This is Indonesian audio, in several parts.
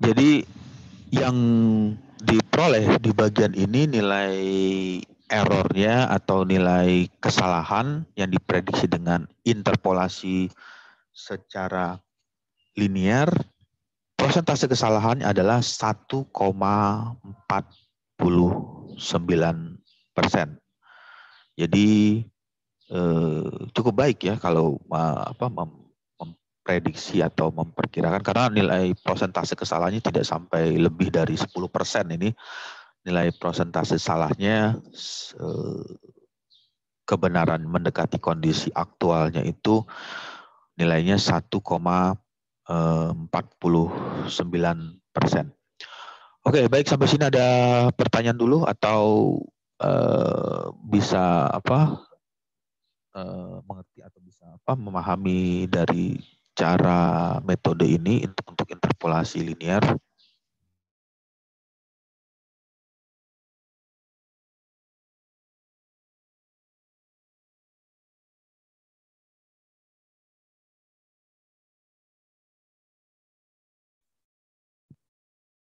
Jadi yang diperoleh di bagian ini nilai errornya atau nilai kesalahan yang diprediksi dengan interpolasi secara linear, persentase kesalahannya adalah 1,49%. Jadi cukup baik ya kalau memprediksi atau memperkirakan, karena nilai persentase kesalahannya tidak sampai lebih dari 10% ini. Nilai persentase salahnya kebenaran mendekati kondisi aktualnya itu nilainya 1,49%. Oke, baik, sampai sini ada pertanyaan dulu atau bisa mengerti atau bisa memahami dari cara metode ini untuk interpolasi linear?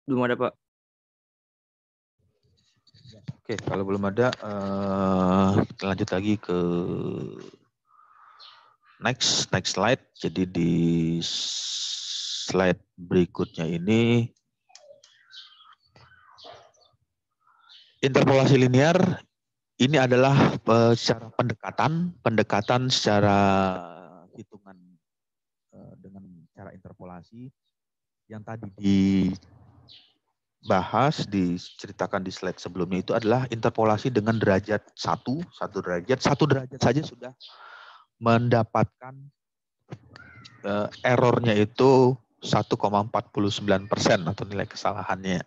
Belum ada, Pak. Oke, kalau belum ada, kita lanjut lagi ke next slide. Jadi di slide berikutnya ini, interpolasi linear ini adalah secara pendekatan secara hitungan dengan cara interpolasi yang tadi dibahas, diceritakan di slide sebelumnya, itu adalah interpolasi dengan derajat satu derajat saja sudah mendapatkan errornya itu 1,49% atau nilai kesalahannya.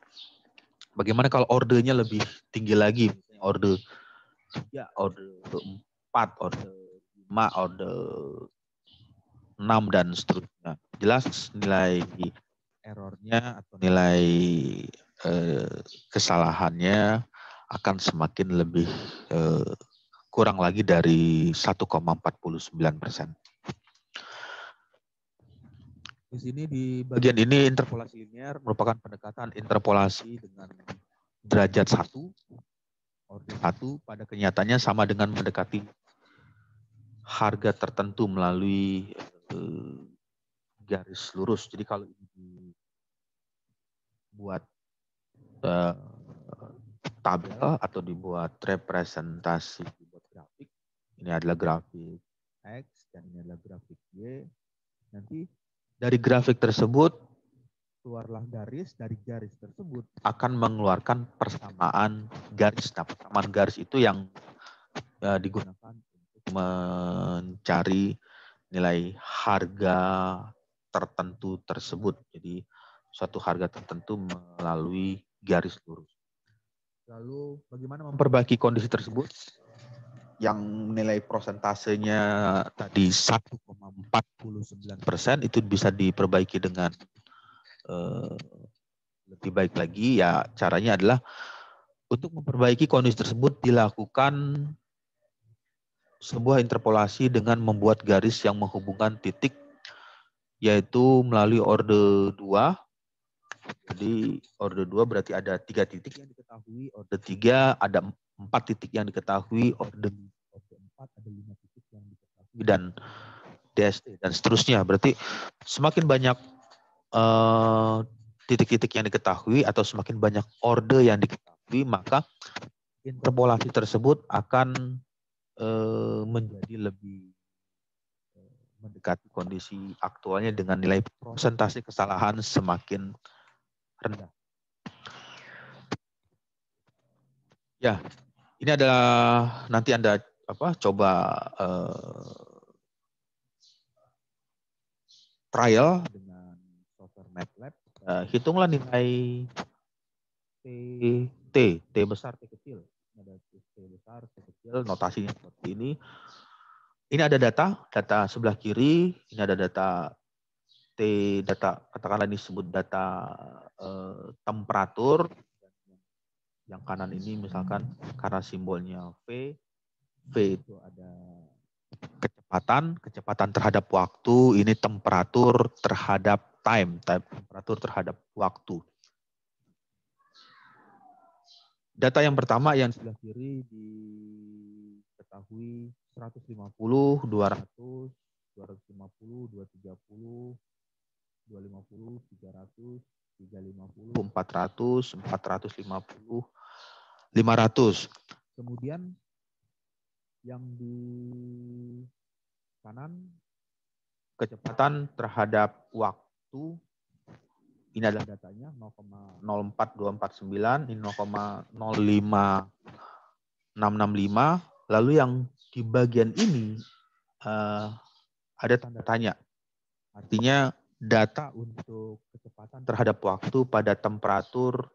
Bagaimana kalau ordernya lebih tinggi lagi, order 3, order 4, order 5, order 6, dan seterusnya. Jelas nilai errornya atau nilai kesalahannya akan semakin lebih kurang lagi dari 1,49%. Di sini di bagian ini interpolasi linear merupakan pendekatan interpolasi dengan derajat 1, order 1, pada kenyataannya sama dengan mendekati harga tertentu melalui garis lurus. Jadi kalau ini dibuat tabel atau dibuat representasi, dibuat grafik, ini adalah grafik X dan ini adalah grafik Y. Nanti dari grafik tersebut keluarlah garis, dari garis tersebut akan mengeluarkan persamaan garis. Nah, persamaan garis itu yang digunakan untuk mencari nilai harga tertentu tersebut. Jadi suatu harga tertentu melalui garis lurus. Lalu bagaimana memperbaiki kondisi tersebut? Yang nilai prosentasenya tadi 1,49% itu bisa diperbaiki dengan lebih baik lagi. Ya, caranya adalah untuk memperbaiki kondisi tersebut dilakukan sebuah interpolasi dengan membuat garis yang menghubungkan titik, yaitu melalui order 2. Jadi order 2 berarti ada 3 titik yang diketahui, order 3 ada 4 titik yang diketahui, order 4 ada 5 titik yang diketahui, dan DST dan seterusnya. Berarti semakin banyak titik-titik yang diketahui atau semakin banyak order yang diketahui, maka interpolasi tersebut akan menjadi lebih mendekati kondisi aktualnya dengan nilai persentase kesalahan semakin rendah. Ya, ini adalah nanti Anda coba trial dengan software MATLAB. Hitunglah nilai T besar, T kecil. Ada T besar, T kecil, notasinya seperti ini. Ini ada data sebelah kiri, ini ada data katakanlah ini disebut data temperatur. Yang kanan ini misalkan karena simbolnya V itu ada kecepatan kecepatan terhadap waktu, ini temperatur terhadap temperatur terhadap waktu. Data yang pertama yang sebelah kiri diketahui 150, 200, 250, 230, 250, 300, 350, 400, 450, 500. Kemudian yang di kanan kecepatan terhadap waktu, ini adalah datanya 0,04249, ini 0,05665. Lalu yang di bagian ini ada tanda tanya. Artinya data untuk kecepatan terhadap waktu pada temperatur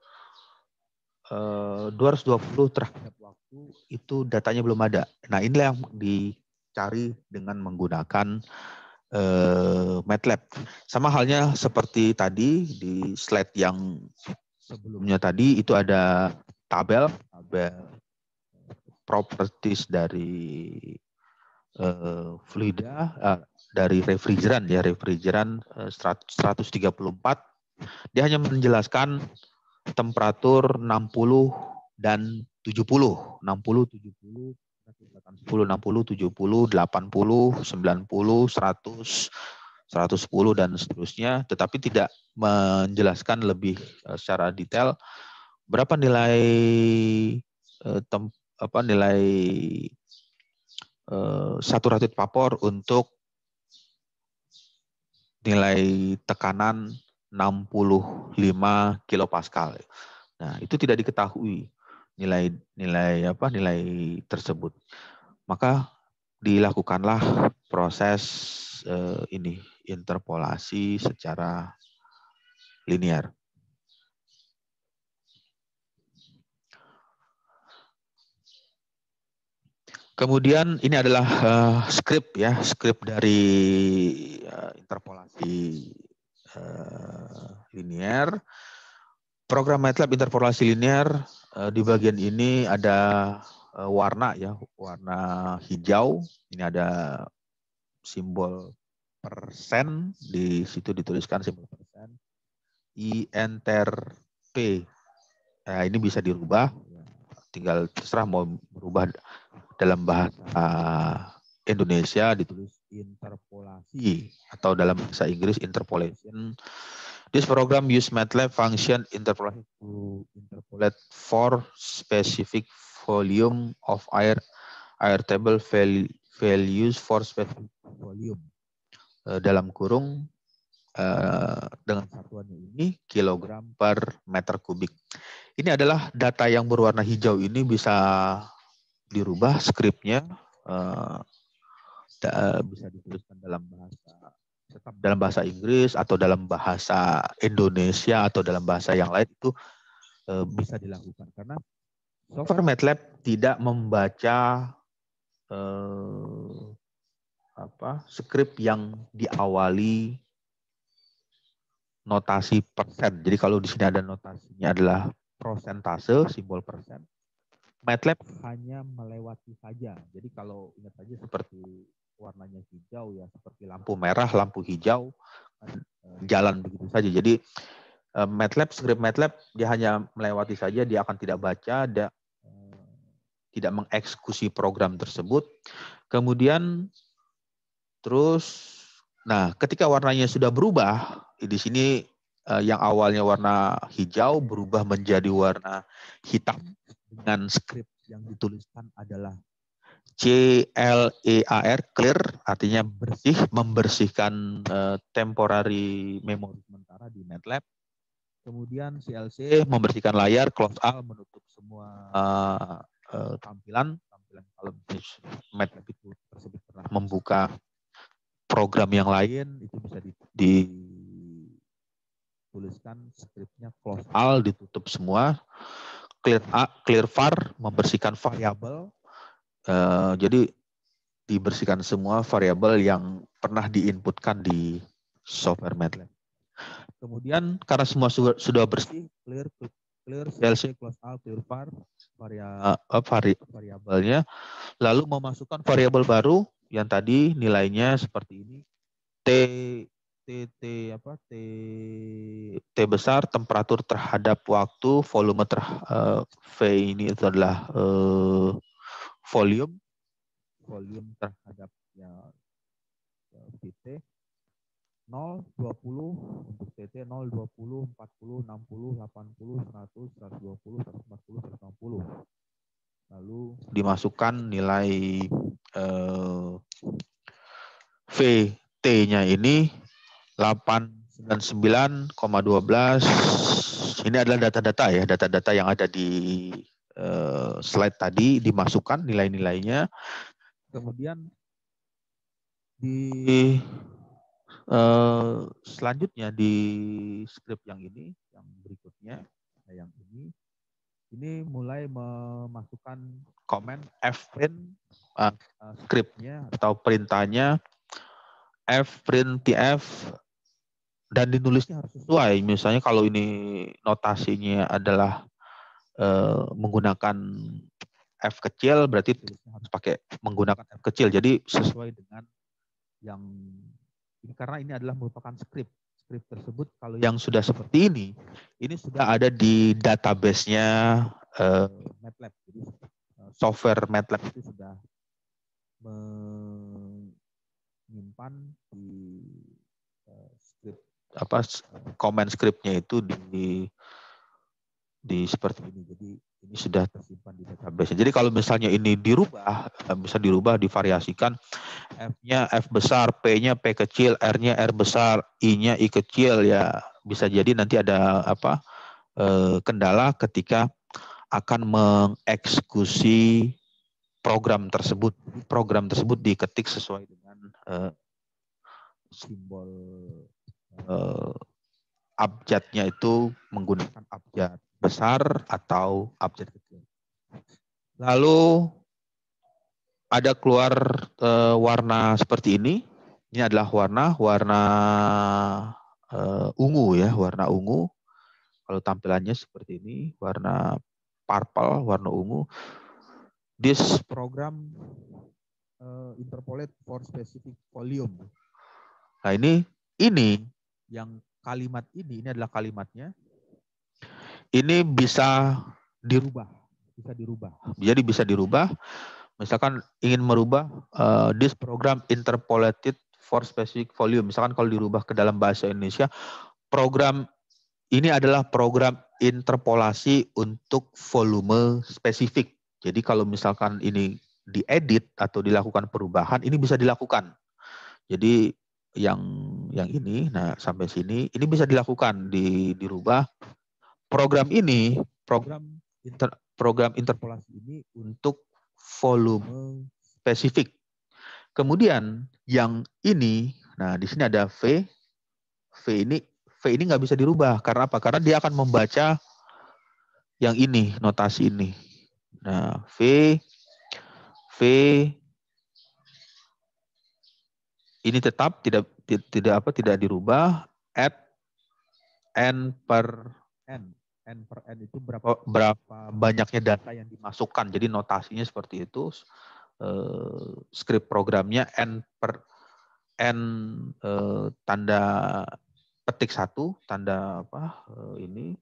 220 terhadap waktu itu datanya belum ada. Nah, inilah yang dicari dengan menggunakan MATLAB. Sama halnya seperti tadi di slide yang sebelumnya tadi, itu ada tabel properties dari fluida, dari refrigeran 134. Dia hanya menjelaskan temperatur 60 dan 70, 60, 70, 10, 60, 70, 80, 90, 100, 110 dan seterusnya, tetapi tidak menjelaskan lebih secara detail berapa nilai nilai saturated vapor untuk nilai tekanan 65 kilopascal. Nah, itu tidak diketahui nilai tersebut. Maka dilakukanlah proses interpolasi secara linear. Kemudian ini adalah skrip dari interpolasi linear. Program MATLAB interpolasi linear, di bagian ini ada warna hijau. Ini ada simbol persen, di situ dituliskan simbol persen. INTR-P. Ini bisa dirubah, tinggal terserah mau berubah dalam bahasa Indonesia ditulis interpolasi, atau dalam bahasa Inggris interpolation. This program use MATLAB function interpolation to interpolate for specific volume of air table values for specific volume. Dalam kurung dengan satuannya ini kilogram per meter kubik. Ini adalah data yang berwarna hijau, ini bisa dirubah skripnya, bisa dituliskan tetap dalam bahasa Inggris atau dalam bahasa Indonesia atau dalam bahasa yang lain, itu bisa dilakukan karena software MATLAB tidak membaca skrip yang diawali notasi persen. Jadi kalau di sini ada notasinya adalah prosentase, simbol persen, MATLAB hanya melewati saja. Jadi kalau ingat saja seperti warnanya hijau ya, seperti lampu merah, lampu hijau, jalan begitu saja. Jadi skrip MATLAB dia hanya melewati saja, dia akan tidak baca, dia tidak mengeksekusi program tersebut. Kemudian ketika warnanya sudah berubah, di sini yang awalnya warna hijau berubah menjadi warna hitam dengan skrip yang dituliskan adalah CLEAR, clear, artinya bersih, membersihkan temporary memory sementara di MATLAB. Kemudian CLC membersihkan layar, close all menutup semua tampilan kalau MATLAB itu tersebut pernah membuka program yang lain, itu bisa dituliskan skripnya close all, ditutup semua. Clear var, membersihkan variabel. Jadi dibersihkan semua variabel yang pernah diinputkan di software MATLAB. Kemudian karena semua sudah bersih, clear CLC, close all, clear var, variabelnya, lalu memasukkan variabel baru yang tadi nilainya seperti ini. T T besar temperatur terhadap waktu, volume V ini itu adalah volume terhadap ya Vt. 0, 20 untuk TT 0, 20, 40, 60, 80, 100, 120, 140, 160. Lalu dimasukkan nilai VT-nya ini 899,12. Ini adalah data-data ya, data-data yang ada di slide tadi, dimasukkan nilai-nilainya. Kemudian di selanjutnya di script yang ini, yang berikutnya, yang ini mulai memasukkan komen fprint scriptnya atau perintahnya fprintf, dan ditulisnya harus sesuai. Misalnya kalau ini notasinya adalah menggunakan F kecil, berarti tulisnya harus pakai menggunakan F kecil. Jadi sesuai dengan yang ini, karena ini adalah merupakan script tersebut. Kalau yang sudah seperti ini sudah ada di database-nya MATLAB. Jadi software MATLAB itu sudah menyimpan di script comment scriptnya itu di seperti ini. Jadi ini sudah tersimpan di database. Jadi kalau misalnya ini dirubah, bisa dirubah, divariasikan. F-nya F besar, P-nya P kecil, R-nya R besar, I-nya I kecil, ya bisa jadi nanti ada kendala ketika akan mengeksekusi program tersebut. Program tersebut diketik sesuai dengan simbol abjadnya itu menggunakan abjad besar atau abjad kecil. Lalu ada keluar warna seperti ini. Ini adalah warna ungu ya, warna ungu. Kalau tampilannya seperti ini, warna purple, warna ungu. This program interpolate for specific volume. Nah ini yang kalimat ini adalah kalimatnya. Ini bisa dirubah. Jadi bisa dirubah. Misalkan ingin merubah this program interpolated for specific volume. Misalkan kalau dirubah ke dalam bahasa Indonesia, program ini adalah program interpolasi untuk volume spesifik. Jadi kalau misalkan ini diedit atau dilakukan perubahan, ini bisa dilakukan. Jadi yang ini, nah sampai sini, ini bisa dilakukan, dirubah. Program ini, program interpolasi ini untuk volume spesifik. Kemudian yang ini, nah di sini ada V ini nggak bisa dirubah. Karena apa? Karena dia akan membaca yang ini, notasi ini. Nah, V ini tetap tidak dirubah. Add n per n itu berapa banyaknya data yang dimasukkan. Jadi notasinya seperti itu. Script programnya n per n tanda petik 1, tanda ini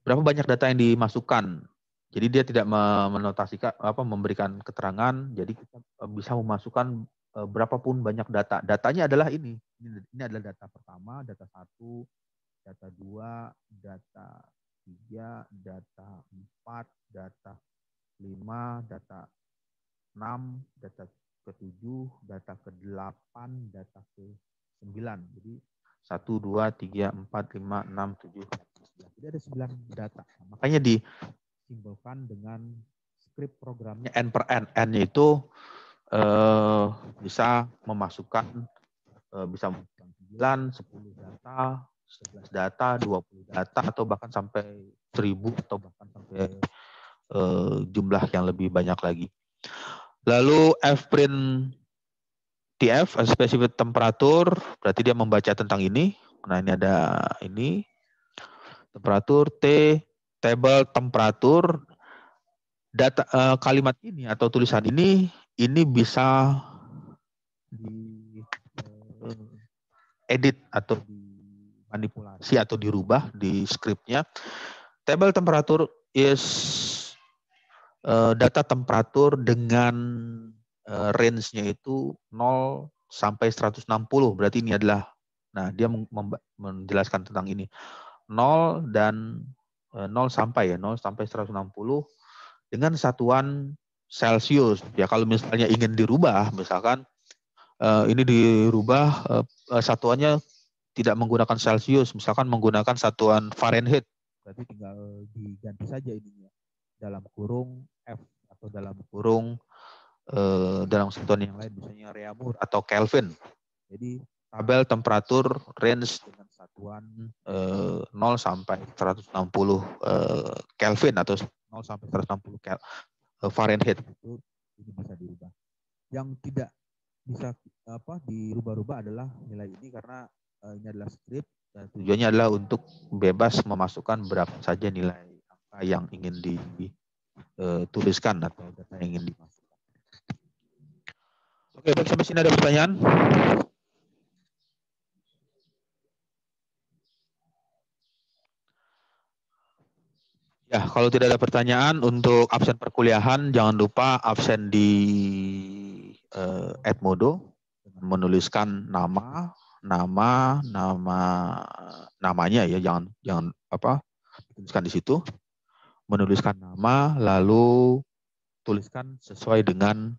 berapa banyak data yang dimasukkan. Jadi dia tidak menotasikan memberikan keterangan. Jadi kita bisa memasukkan berapapun banyak data. Datanya adalah ini. Ini adalah data pertama, data 1, data 2, data 3, data 4, data 5, data 6, data ke-7, data ke-8, data ke-9. Jadi 1, 2, 3, 4, 5, 6, 7, 9. Jadi ada 9 data. Makanya disimbolkan dengan script programnya n per n. N-nya itu bisa memasukkan bisa 9, 10 data, 11 data, 20 data, atau bahkan sampai 1000 atau bahkan sampai jumlah yang lebih banyak lagi. Lalu fprint TF, specific temperatur, berarti dia membaca tentang ini. Nah ini ada ini temperatur, T table temperatur. data kalimat ini atau tulisan ini bisa di edit atau dimanipulasi atau dirubah di scriptnya. Table temperature is data temperatur dengan range-nya itu 0 sampai 160. Berarti ini adalah, nah dia menjelaskan tentang ini. 0 dan 0 sampai 160 dengan satuan Celsius. Ya kalau misalnya ingin dirubah, misalkan ini dirubah satuannya tidak menggunakan Celsius, misalkan menggunakan satuan Fahrenheit. Berarti tinggal diganti saja ininya dalam kurung F atau dalam kurung dalam satuan yang lain, misalnya Reaumur atau Kelvin. Jadi tabel temperatur range dengan satuan 0 sampai 160 Kelvin atau 0 sampai 160 Fahrenheit itu ini bisa dirubah. Yang tidak bisa dirubah-rubah adalah nilai ini karena ini adalah script dan tujuannya adalah untuk bebas memasukkan berapa saja nilai angka yang ingin dituliskan atau data yang ingin dimasukkan. Oke, baik, sampai sini ada pertanyaan? Ya, kalau tidak ada pertanyaan untuk absen perkuliahan, jangan lupa absen di Edmodo dengan menuliskan namanya ya, jangan tuliskan di situ, menuliskan nama lalu tuliskan sesuai dengan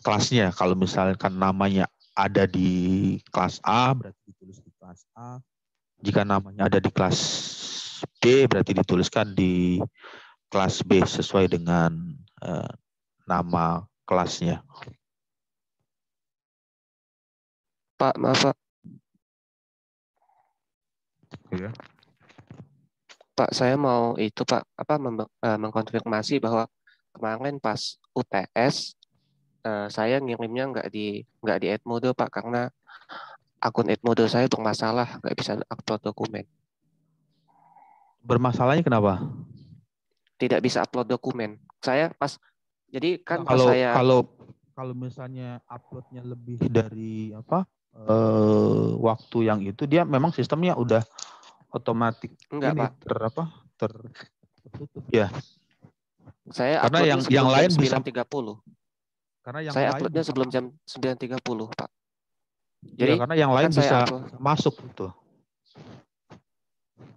kelasnya. Kalau misalkan namanya ada di kelas A, berarti ditulis di kelas A. Jika namanya ada di kelas B, berarti dituliskan di kelas B sesuai dengan nama kelasnya. Pak, maaf Pak. Ya. Pak, saya mau itu Pak, mengkonfirmasi bahwa kemarin pas UTS saya ngirimnya nggak di Edmodo Pak, karena akun Edmodo saya bermasalah, nggak bisa upload dokumen. Bermasalahnya kenapa? Tidak bisa upload dokumen. Saya pas, jadi kan pas Kalau saya kalau misalnya uploadnya lebih dari waktu yang itu, dia memang sistemnya udah otomatis enggak ini Pak, tertutup ya. saya Karena uploadnya yang sebelum jam lain bisa 9.30. karena yang Saya lain uploadnya bisa sebelum jam masuk. 9.30 Pak. Iya, Jadi karena yang lain kan saya bisa upload. masuk gitu.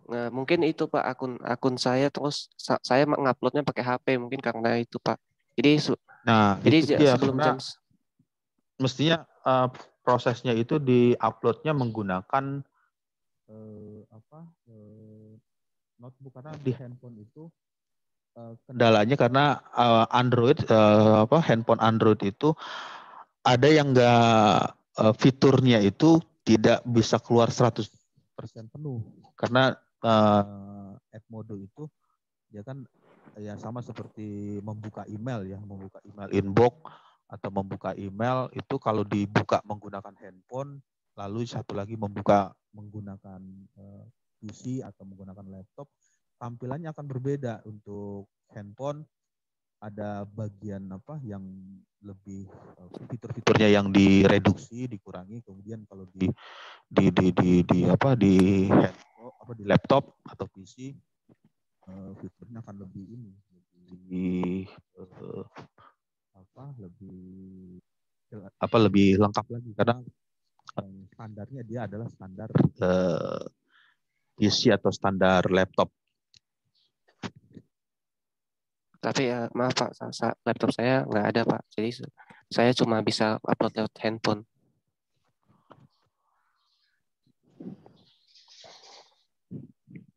Nah, mungkin itu Pak akun saya, terus saya menguploadnya pakai HP mungkin karena itu Pak. Jadi Nah, itu dia sebelum karena jam mestinya prosesnya itu di-uploadnya menggunakan notebook, karena di handphone itu kendalanya karena Android handphone Android itu ada yang enggak fiturnya itu tidak bisa keluar 100% penuh karena Edmodo itu ya kan ya sama seperti membuka email ya, membuka email inbox atau membuka email itu kalau dibuka menggunakan handphone, lalu satu lagi membuka menggunakan PC atau menggunakan laptop, tampilannya akan berbeda. Untuk handphone ada bagian yang lebih fitur-fiturnya yang direduksi, dikurangi, kemudian kalau di handphone, di laptop atau PC fiturnya akan lebih lebih lengkap lagi karena standarnya dia adalah standar PC atau standar laptop. Tapi maaf Pak, laptop saya nggak ada Pak. Jadi saya cuma bisa upload lewat handphone.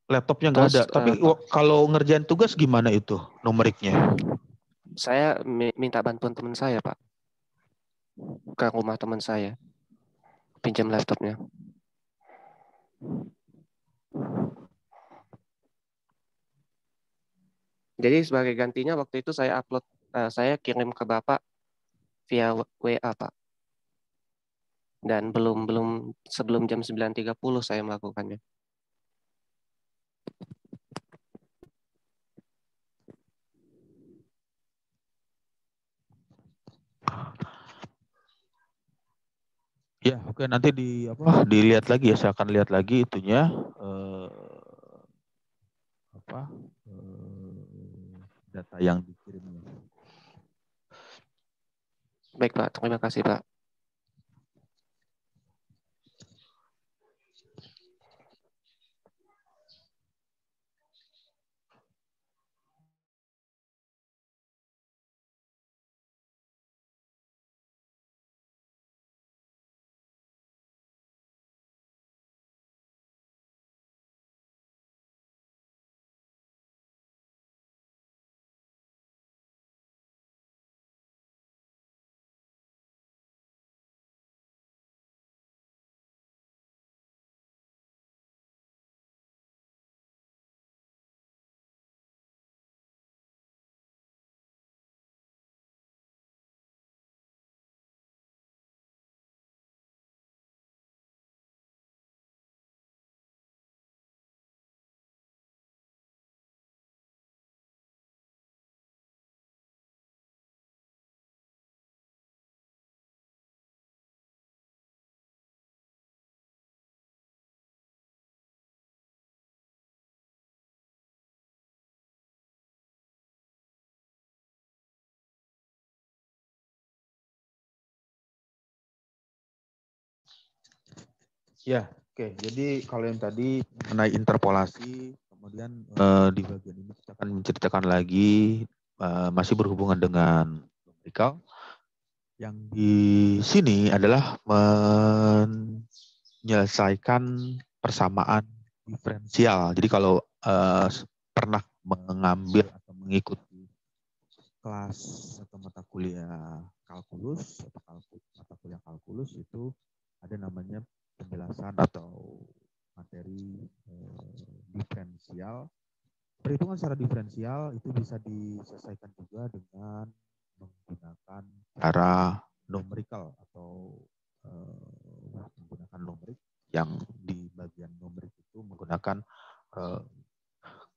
Laptopnya nggak ada. Tapi kalau ngerjain tugas gimana itu numeriknya? Saya minta bantuan teman saya Pak. Ke rumah teman saya. Pinjam laptopnya. Jadi sebagai gantinya waktu itu saya upload, saya kirim ke Bapak via WA Pak. Dan belum sebelum jam 9.30 saya melakukannya. Ya, oke, nanti dilihat lagi ya, saya akan lihat lagi itunya data yang dikirimnya. Baik Pak, terima kasih Pak. Ya, oke. Jadi kalau yang tadi mengenai interpolasi, kemudian di bagian ini kita akan menceritakan lagi masih berhubungan dengan numerical. Yang di sini adalah menyelesaikan persamaan diferensial. Jadi kalau pernah mengambil atau mengikuti kelas atau mata kuliah kalkulus atau mata kuliah kalkulus itu ada namanya penjelasan atau materi diferensial. Perhitungan secara diferensial itu bisa diselesaikan juga dengan menggunakan cara numerical atau menggunakan numerik yang di bagian numerik itu menggunakan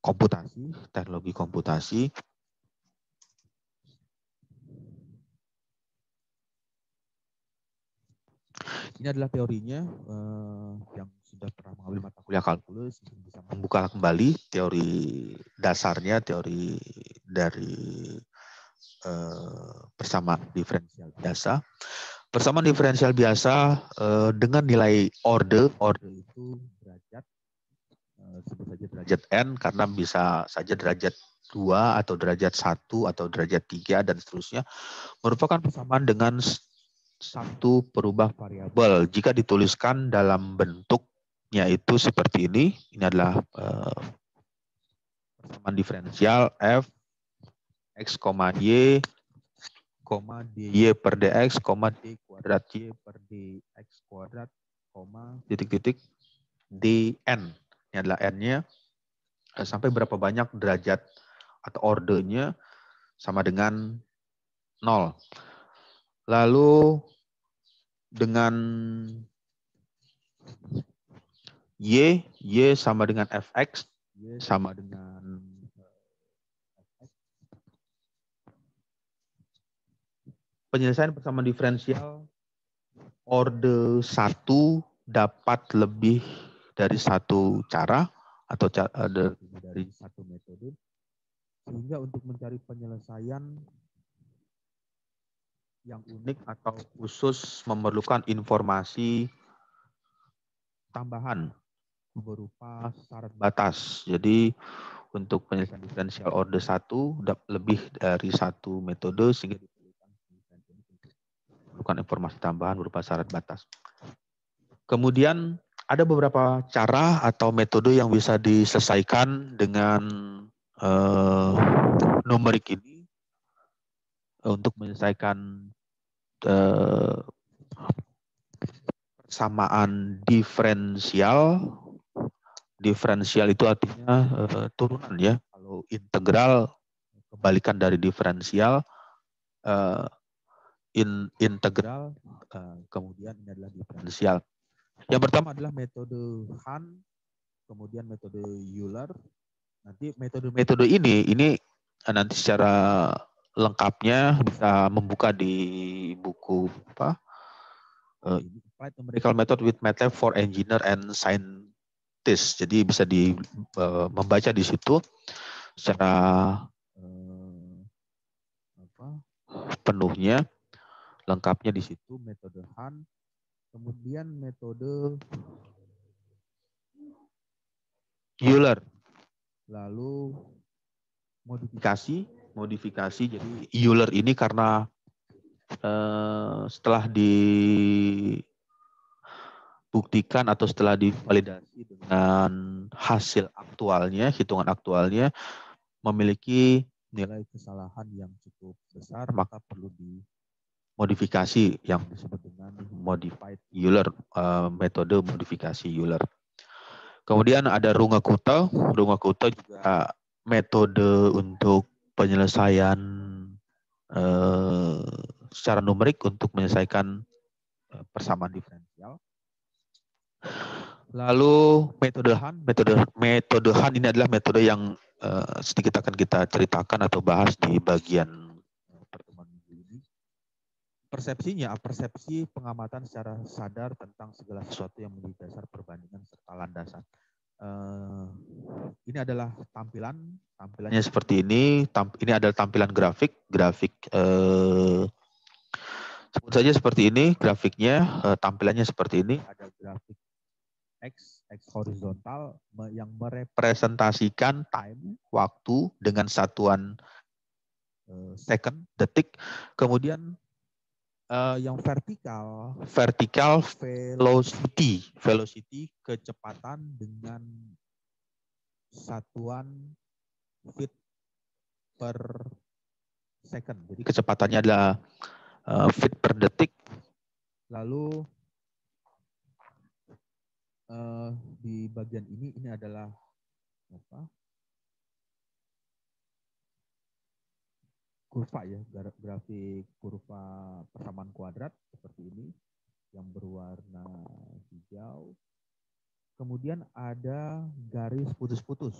komputasi, teknologi komputasi. Ini adalah teorinya yang sudah pernah mengambil mata kuliah kalkulus bisa membuka kembali teori dasarnya, teori dari persamaan diferensial biasa. Persamaan diferensial biasa dengan nilai order itu derajat, sebut saja derajat n karena bisa saja derajat 2 atau derajat 1 atau derajat 3 dan seterusnya, merupakan persamaan dengan satu perubah variabel. Jika dituliskan dalam bentuknya itu seperti ini adalah persamaan diferensial f x, y, dy per dx, d kuadrat y per dx kuadrat, titik-titik dn. Ini adalah n-nya sampai berapa banyak derajat atau ordernya sama dengan 0. Lalu dengan y sama dengan fx, y sama dengan fx. Penyelesaian persamaan diferensial order 1 dapat lebih dari satu cara atau dari satu metode, sehingga untuk mencari penyelesaian yang unik atau khusus memerlukan informasi tambahan berupa syarat batas. Jadi untuk penyelesaian diferensial order 1 lebih dari satu metode sehingga diperlukan informasi tambahan berupa syarat batas. Kemudian ada beberapa cara atau metode yang bisa diselesaikan dengan numerik ini untuk menyelesaikan persamaan diferensial. Diferensial itu artinya turunan ya. Kalau integral kebalikan dari diferensial, integral kemudian ini adalah diferensial. Yang pertama adalah metode Han, kemudian metode Euler. Nanti metode-metode ini nanti secara lengkapnya bisa membuka di buku ini applied numerical method with MATLAB for engineer and scientist. Jadi bisa membaca di situ secara penuhnya, lengkapnya di situ metode Han, kemudian metode Euler, lalu modifikasi. Jadi Euler ini karena setelah dibuktikan atau setelah divalidasi dengan hasil aktualnya, hitungan aktualnya memiliki nilai kesalahan yang cukup besar, maka perlu dimodifikasi yang disebut dengan modified Euler, metode modifikasi Euler. Kemudian ada Runge-Kutta. Runge-Kutta juga metode untuk penyelesaian secara numerik untuk menyelesaikan persamaan diferensial. Lalu metode Han. Metode Han ini adalah metode yang sedikit akan kita ceritakan atau bahas di bagian pertemuan minggu ini. Persepsi pengamatan secara sadar tentang segala sesuatu yang menjadi dasar perbandingan serta landasan. Ini adalah tampilannya seperti ini. Ini adalah tampilan grafik sebut saja seperti ini grafiknya. Tampilannya seperti ini. Ada grafik X horizontal yang merepresentasikan time, waktu dengan satuan second, detik. Kemudian yang vertikal velocity, kecepatan dengan satuan feet per second. Jadi kecepatannya adalah feet per detik. Lalu di bagian ini adalah kurva ya, grafik kurva persamaan kuadrat seperti ini yang berwarna hijau. Kemudian ada garis putus-putus.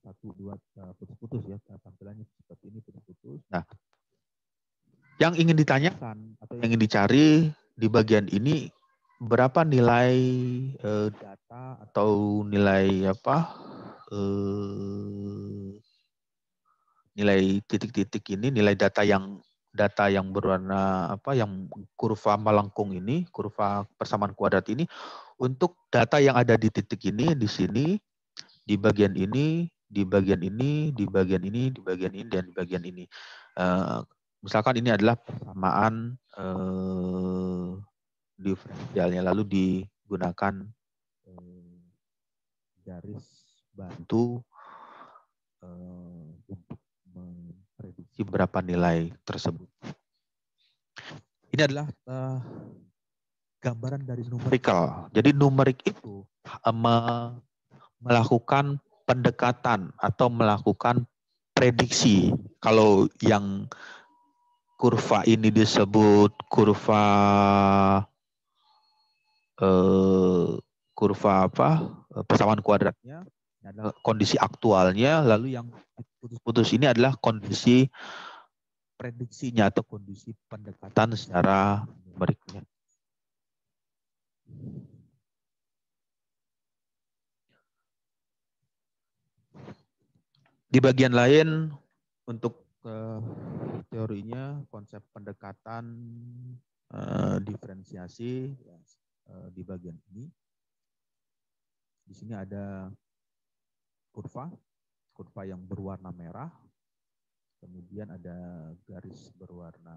1, 2 putus-putus ya, tampilannya seperti ini putus-putus. Nah, yang ingin ditanyakan atau yang ingin dicari di bagian ini, berapa nilai data atau nilai nilai titik-titik ini, nilai data yang berwarna yang kurva melengkung ini, kurva persamaan kuadrat ini, untuk data yang ada di titik ini, di sini, di bagian ini, di bagian ini, di bagian ini, di bagian ini, dan di bagian ini. Misalkan ini adalah persamaan diferensialnya, lalu digunakan garis bantu untuk memprediksi berapa nilai tersebut. Ini adalah gambaran dari numerical. Jadi numerik itu melakukan pendekatan atau melakukan prediksi. Kalau yang kurva ini disebut kurva persamaan kuadratnya, ini adalah kondisi aktualnya, lalu yang putus-putus ini adalah kondisi prediksinya atau kondisi pendekatan secara numeriknya. Di bagian lain untuk teorinya, konsep pendekatan diferensiasi ya, di bagian ini. Di sini ada kurva yang berwarna merah, kemudian ada garis berwarna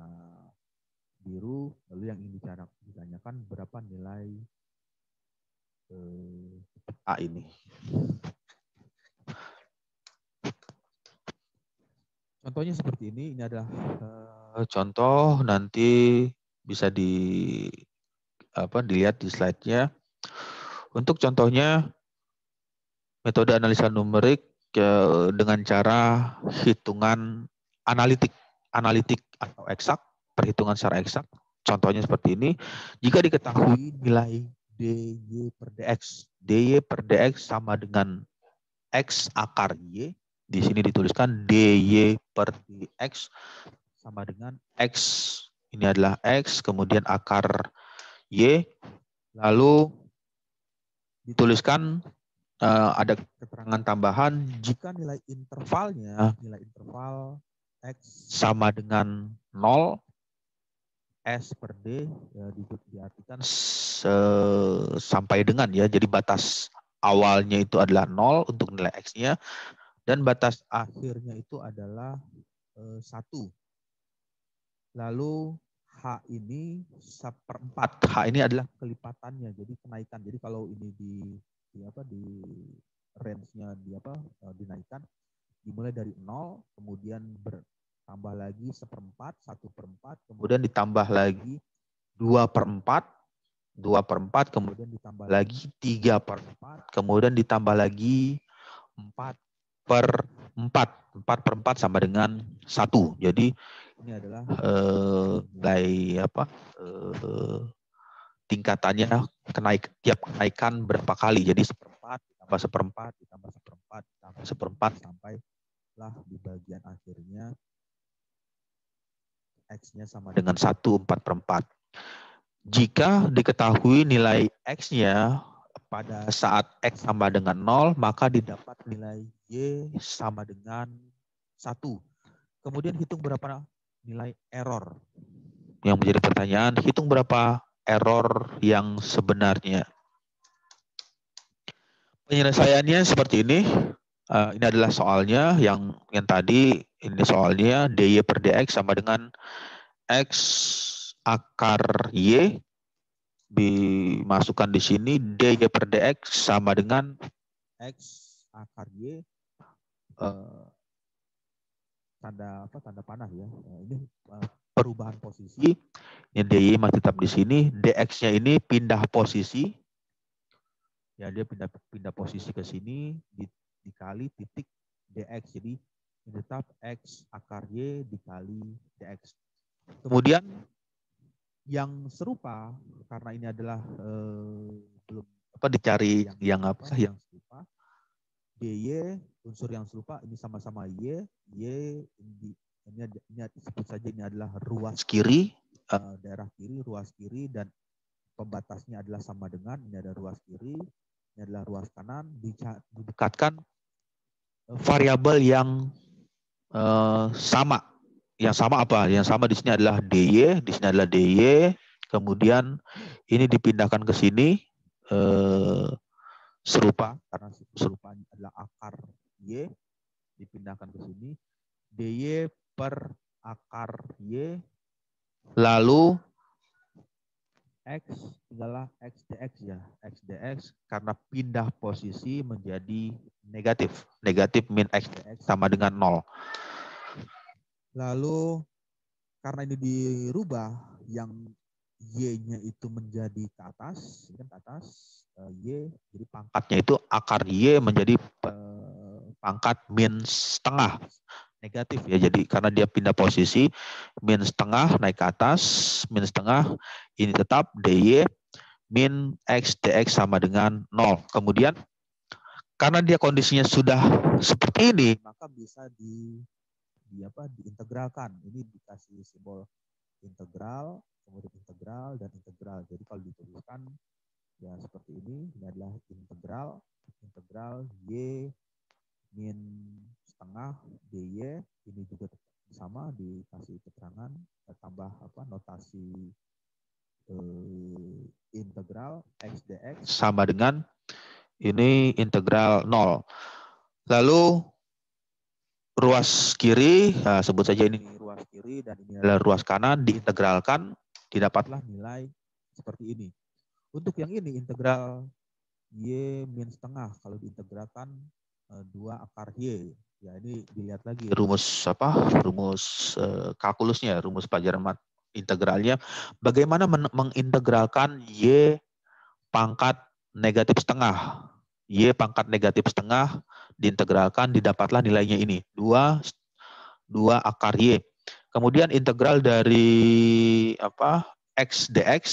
biru, lalu yang ingin ditanyakan berapa nilai A ini. Contohnya seperti ini adalah contoh, nanti bisa dilihat di slide-nya. Untuk contohnya, metode analisa numerik dengan cara hitungan analitik atau eksak, perhitungan secara eksak. Contohnya seperti ini. Jika diketahui nilai dy per dx sama dengan x akar y, di sini dituliskan dy per dx sama dengan x, ini adalah x, kemudian akar Y, lalu dituliskan ada keterangan tambahan jika nilai interval X sama dengan 0, S per D ya, diartikan sampai dengan ya. Jadi batas awalnya itu adalah 0 untuk nilai X-nya dan batas akhirnya itu adalah 1. Lalu H ini seperempat. H ini adalah kelipatannya, jadi kenaikan. Jadi kalau ini di range-nya dinaikkan, dimulai dari 0, kemudian bertambah lagi 1/4, 1/4, kemudian ditambah lagi 2/4, 2/4, kemudian ditambah lagi 3/4, kemudian ditambah lagi 4/4. 4/4 sama dengan 1. Jadi ini adalah nilai tingkatannya tiap kenaikan berapa kali. Jadi 1/4 ditambah 1/4 ditambah 1/4 ditambah 1/4 sampailah di bagian akhirnya X-nya sama dengan 1/4/4. Jika diketahui nilai X-nya pada saat X sama dengan 0, maka didapat nilai Y sama dengan 1. Kemudian hitung berapa nilai error. Yang menjadi pertanyaan, hitung berapa error yang sebenarnya. Penyelesaiannya seperti ini. Ini adalah soalnya yang tadi, ini soalnya DY per DX sama dengan X akar Y, dimasukkan di sini DY per DX sama dengan X akar Y, tanda panah ya. Ini perubahan posisi. Ini DY masih tetap di sini, DX-nya ini pindah posisi. Ya, dia pindah posisi ke sini dikali titik DX. Jadi ini tetap X akar Y dikali DX. Kemudian yang serupa, karena ini adalah belum dicari yang serupa. DY unsur yang serupa ini sama-sama Y ini sebut saja ini adalah ruas kiri, daerah kiri, ruas kiri, dan pembatasnya adalah sama dengan, ini ada ruas kiri, ini adalah ruas kanan, didekatkan variabel yang sama. Yang sama apa? Yang sama di sini adalah DY, di sini adalah DY, kemudian ini dipindahkan ke sini, serupa, karena serupa adalah akar Y, dipindahkan ke sini, DY per akar Y, lalu X adalah X dx ya, X dx karena pindah posisi menjadi negatif. Negatif min X dx sama dengan 0. Lalu karena ini dirubah, yang Y-nya itu menjadi ke atas, Y, jadi pangkatnya itu akar Y menjadi pangkat min setengah. Negatif ya, jadi karena dia pindah posisi, min setengah naik ke atas, min setengah, ini tetap DY min X dx sama dengan 0. Kemudian karena dia kondisinya sudah seperti ini, maka bisa diintegralkan. Ini dikasih simbol integral, kemudian integral dan integral. Jadi kalau dituliskan ya seperti ini adalah integral Y min setengah DY, ini juga sama, dikasih keterangan, tambah notasi integral X dx sama dengan ini integral 0. Lalu ruas kiri, sebut saja ini ruas kiri dan ini adalah ruas kanan, diintegralkan, didapatlah nilai seperti ini. Untuk yang ini integral Y min setengah, kalau diintegralkan 2 akar Y. Ya, ini dilihat lagi rumus kalkulusnya, rumus pelajaran integralnya. Bagaimana mengintegralkan Y pangkat negatif setengah. Y pangkat negatif setengah diintegralkan, didapatlah nilainya ini. 2 akar Y. Kemudian integral dari X dx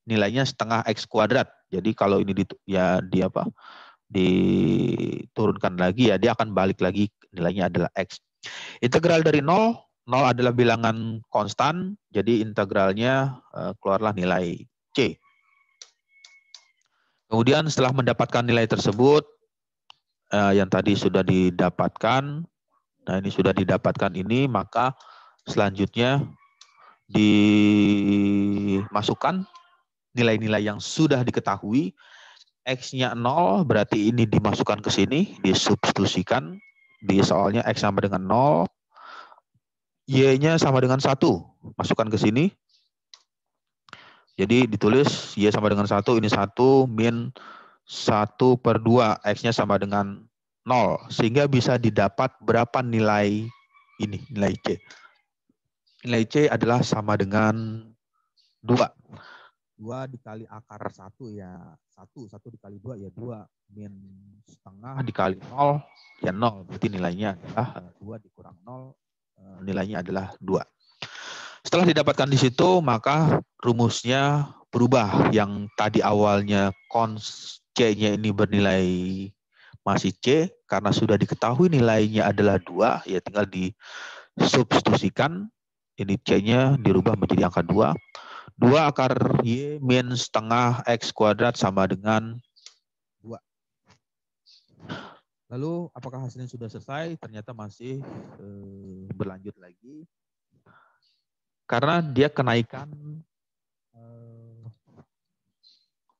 nilainya setengah X kuadrat. Jadi kalau ini diturunkan lagi ya, dia akan balik lagi, nilainya adalah X. Integral dari 0 adalah bilangan konstan, jadi integralnya keluarlah nilai C. Kemudian setelah mendapatkan nilai tersebut, yang tadi sudah didapatkan, nah ini sudah didapatkan ini, maka selanjutnya dimasukkan nilai-nilai yang sudah diketahui. X-nya 0, berarti ini dimasukkan ke sini, disubstitusikan. Di soalnya X sama dengan 0, Y-nya sama dengan 1, masukkan ke sini. Jadi ditulis Y sama dengan 1, ini 1, min 1/2, X-nya sama dengan 0. Sehingga bisa didapat berapa nilai ini, nilai C. Nilai C adalah sama dengan 2. 2 dikali akar 1 ya 1. 1 dikali 2 ya 2. Min setengah dikali 0 ya 0. Berarti nilainya adalah 2 dikurang 0. Nilainya adalah 2. Setelah didapatkan di situ, maka rumusnya berubah. Yang tadi awalnya cons C-nya ini bernilai masih C, karena sudah diketahui nilainya adalah 2, ya tinggal disubstitusikan. Ini C-nya dirubah menjadi angka 2. 2 akar Y min setengah X kuadrat sama dengan 2. Lalu apakah hasilnya sudah selesai? Ternyata masih berlanjut lagi. Karena dia kenaikan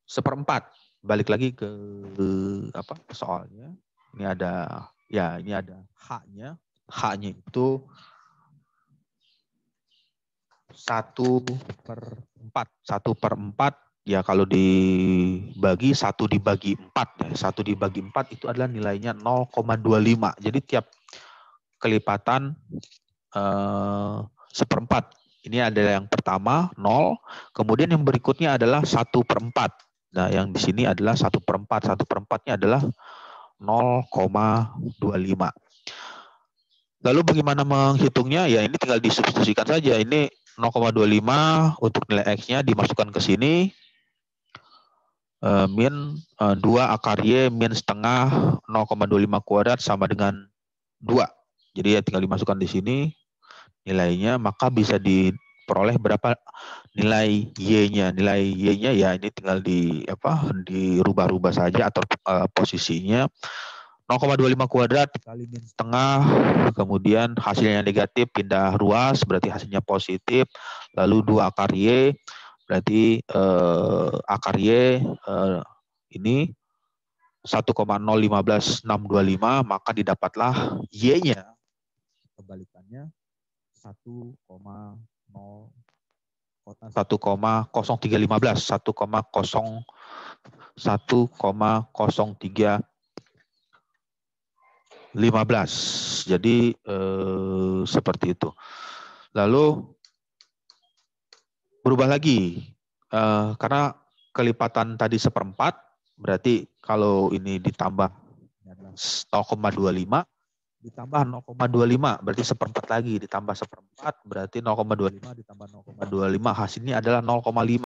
1/4. Balik lagi ke soalnya. Ini ada H-nya. H-nya itu 1/4. 1/4 ya kalau dibagi 1 dibagi 4 ya. 1 dibagi 4 itu adalah nilainya 0,25. Jadi tiap kelipatan 1/4. Ini adalah yang pertama 0, kemudian yang berikutnya adalah 1/4. Nah, yang di sini adalah 1/4. 1/4-nya adalah 0,25. Lalu bagaimana menghitungnya? Ya ini tinggal disubstitusikan saja. Ini 0,25 untuk nilai X-nya dimasukkan ke sini. Min 2 akar Y min setengah 0,25 kuadrat sama dengan 2. Jadi ya tinggal dimasukkan di sini nilainya, maka bisa diperoleh berapa nilai Y-nya. Nilai Y-nya ya ini tinggal dirubah-rubah saja atau posisinya 0,25 kuadrat kali min setengah, kemudian hasilnya negatif pindah ruas berarti hasilnya positif, lalu 2 akar Y berarti akar Y ini 1,015625, maka didapatlah Y-nya kebalikannya 1,0315. Jadi seperti itu. Lalu berubah lagi karena kelipatan tadi 1/4, berarti kalau ini ditambah 0,25 ditambah 0,25 berarti 1/4 lagi, ditambah 1/4 berarti 0,25 ditambah 0,25 hasilnya adalah 0,5.